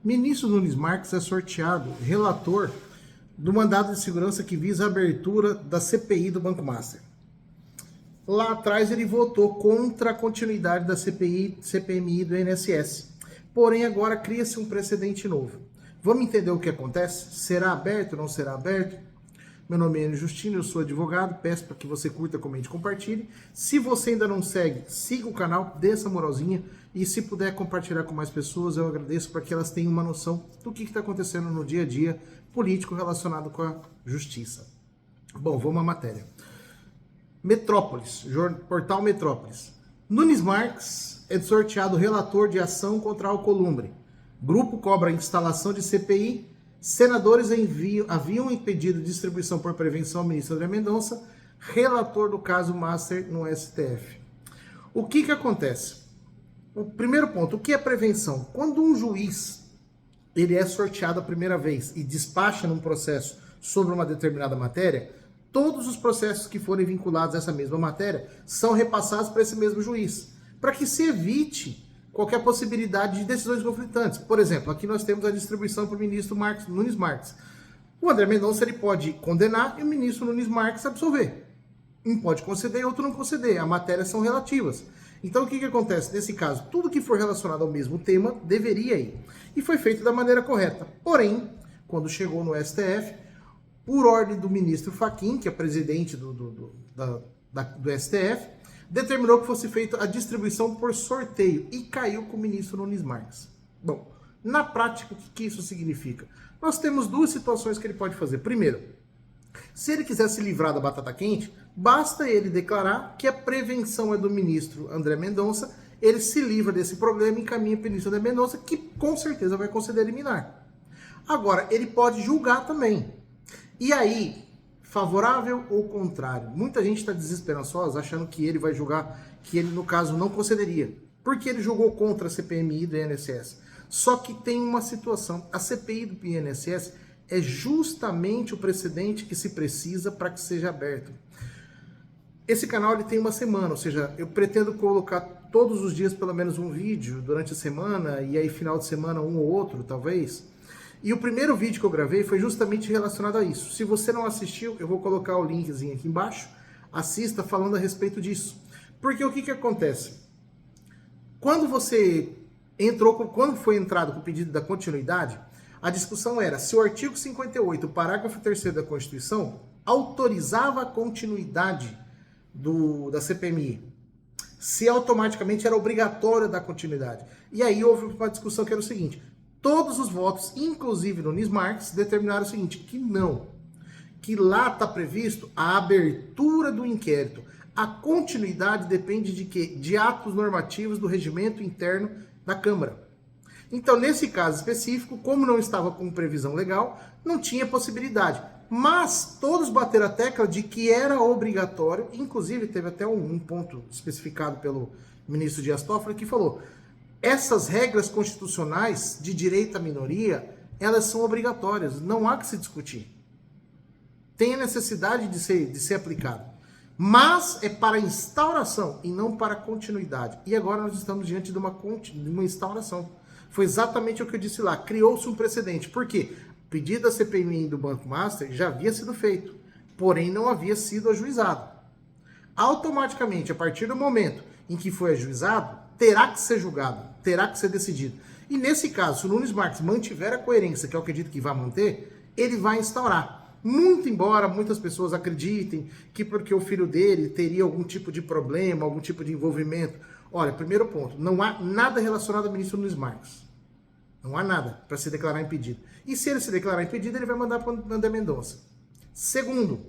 Ministro Nunes Marques é sorteado relator do mandado de segurança que visa a abertura da CPI do Banco Master. Lá atrás ele votou contra a continuidade da CPMI do INSS. Porém, agora cria-se um precedente novo. Vamos entender o que acontece? Será aberto ou não será aberto? Meu nome é Enio Justino, eu sou advogado, peço para que você curta, comente e compartilhe. Se você ainda não segue, siga o canal, dê essa moralzinha e se puder compartilhar com mais pessoas, eu agradeço para que elas tenham uma noção do que está acontecendo no dia a dia político relacionado com a justiça. Bom, vamos à matéria. Metrópolis, portal Metrópolis. Nunes Marques é sorteado relator de ação contra a Alcolumbre. Grupo cobra a instalação de CPI. Senadores haviam impedido distribuição por prevenção ao ministro André Mendonça, relator do caso Master no STF. O que acontece? O primeiro ponto, o que é prevenção? Quando um juiz ele é sorteado a primeira vez e despacha num processo sobre uma determinada matéria, todos os processos que forem vinculados a essa mesma matéria são repassados para esse mesmo juiz, para que se evite qualquer possibilidade de decisões conflitantes. Por exemplo, aqui nós temos a distribuição para o ministro Nunes Marques. O André Mendonça ele pode condenar e o ministro Nunes Marques absolver. Um pode conceder e outro não conceder. As matérias são relativas. Então o que acontece? Nesse caso, tudo que for relacionado ao mesmo tema deveria ir. E foi feito da maneira correta. Porém, quando chegou no STF, por ordem do ministro Fachin, que é presidente do STF, determinou que fosse feita a distribuição por sorteio e caiu com o ministro Nunes Marques. Bom, na prática, o que isso significa? Nós temos duas situações que ele pode fazer. Primeiro, se ele quiser se livrar da batata quente, basta ele declarar que a prevenção é do ministro André Mendonça, ele se livra desse problema e encaminha para o ministro André Mendonça, que com certeza vai conceder liminar. Agora, ele pode julgar também. E aí, favorável ou contrário? Muita gente está desesperançosa achando que ele vai julgar, que ele, no caso, não concederia. Porque ele julgou contra a CPMI do INSS. Só que tem uma situação. A CPI do INSS é justamente o precedente que se precisa para que seja aberto. Esse canal ele tem uma semana, ou seja, eu pretendo colocar todos os dias pelo menos um vídeo durante a semana, e aí final de semana um ou outro, talvez. E o primeiro vídeo que eu gravei foi justamente relacionado a isso. Se você não assistiu, eu vou colocar o linkzinho aqui embaixo. Assista falando a respeito disso. Porque o que acontece? Quando quando foi entrado com o pedido da continuidade, a discussão era se o artigo 58, o parágrafo 3º da Constituição, autorizava a continuidade da CPMI. Se automaticamente era obrigatório dar continuidade. E aí houve uma discussão que era o seguinte: todos os votos, inclusive Nunes Marques, determinaram o seguinte, que não. Que lá está previsto a abertura do inquérito. A continuidade depende de quê? De atos normativos do regimento interno da Câmara. Então, nesse caso específico, como não estava com previsão legal, não tinha possibilidade. Mas todos bateram a tecla de que era obrigatório, inclusive teve até um ponto especificado pelo ministro Dias Toffoli que falou: essas regras constitucionais de direito à minoria, elas são obrigatórias, não há que se discutir. Tem a necessidade de ser aplicado. Mas é para instauração e não para continuidade. E agora nós estamos diante de uma instauração. Foi exatamente o que eu disse lá. Criou-se um precedente. Por quê? O pedido da CPMI do Banco Master já havia sido feito, porém não havia sido ajuizado. Automaticamente, a partir do momento em que foi ajuizado, terá que ser julgado, terá que ser decidido. E nesse caso, se o Nunes Marques mantiver a coerência, que eu acredito que vai manter, ele vai instaurar. Muito embora muitas pessoas acreditem que porque o filho dele teria algum tipo de problema, algum tipo de envolvimento. Olha, primeiro ponto, não há nada relacionado ao ministro Nunes Marques. Não há nada para se declarar impedido. E se ele se declarar impedido, ele vai mandar para o André Mendonça. Segundo,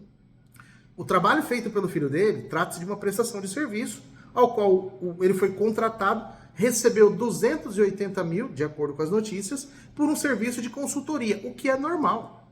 o trabalho feito pelo filho dele trata-se de uma prestação de serviço, ao qual ele foi contratado, recebeu 280 mil, de acordo com as notícias, por um serviço de consultoria, o que é normal.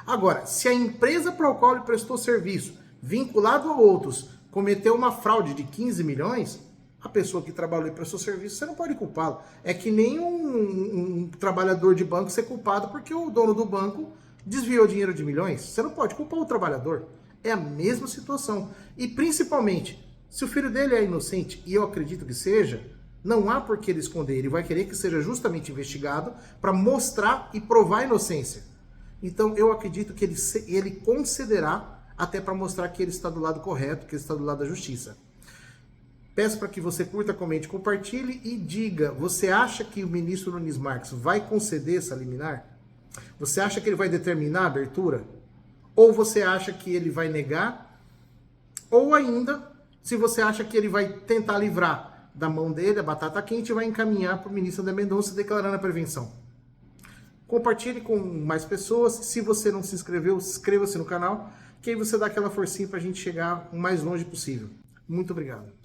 Agora, se a empresa para a qual ele prestou serviço, vinculado a outros, cometeu uma fraude de 15 milhões, a pessoa que trabalhou e prestou serviço, você não pode culpá-lo. É que nem um trabalhador de banco ser culpado porque o dono do banco desviou dinheiro de milhões. Você não pode culpar o trabalhador. É a mesma situação. E principalmente, se o filho dele é inocente, e eu acredito que seja, Não há por que ele esconder, ele vai querer que seja justamente investigado para mostrar e provar a inocência. Então eu acredito que ele concederá até para mostrar que ele está do lado correto, que ele está do lado da justiça. Peço para que você curta, comente, compartilhe e diga, você acha que o ministro Nunes Marques vai conceder essa liminar? Você acha que ele vai determinar a abertura? Ou você acha que ele vai negar? Ou ainda, se você acha que ele vai tentar livrar da mão dele a batata quente e vai encaminhar para o ministro André Mendonça declarando a prevenção. Compartilhe com mais pessoas. Se você não se inscreveu, inscreva-se no canal, que aí você dá aquela forcinha para a gente chegar o mais longe possível. Muito obrigado.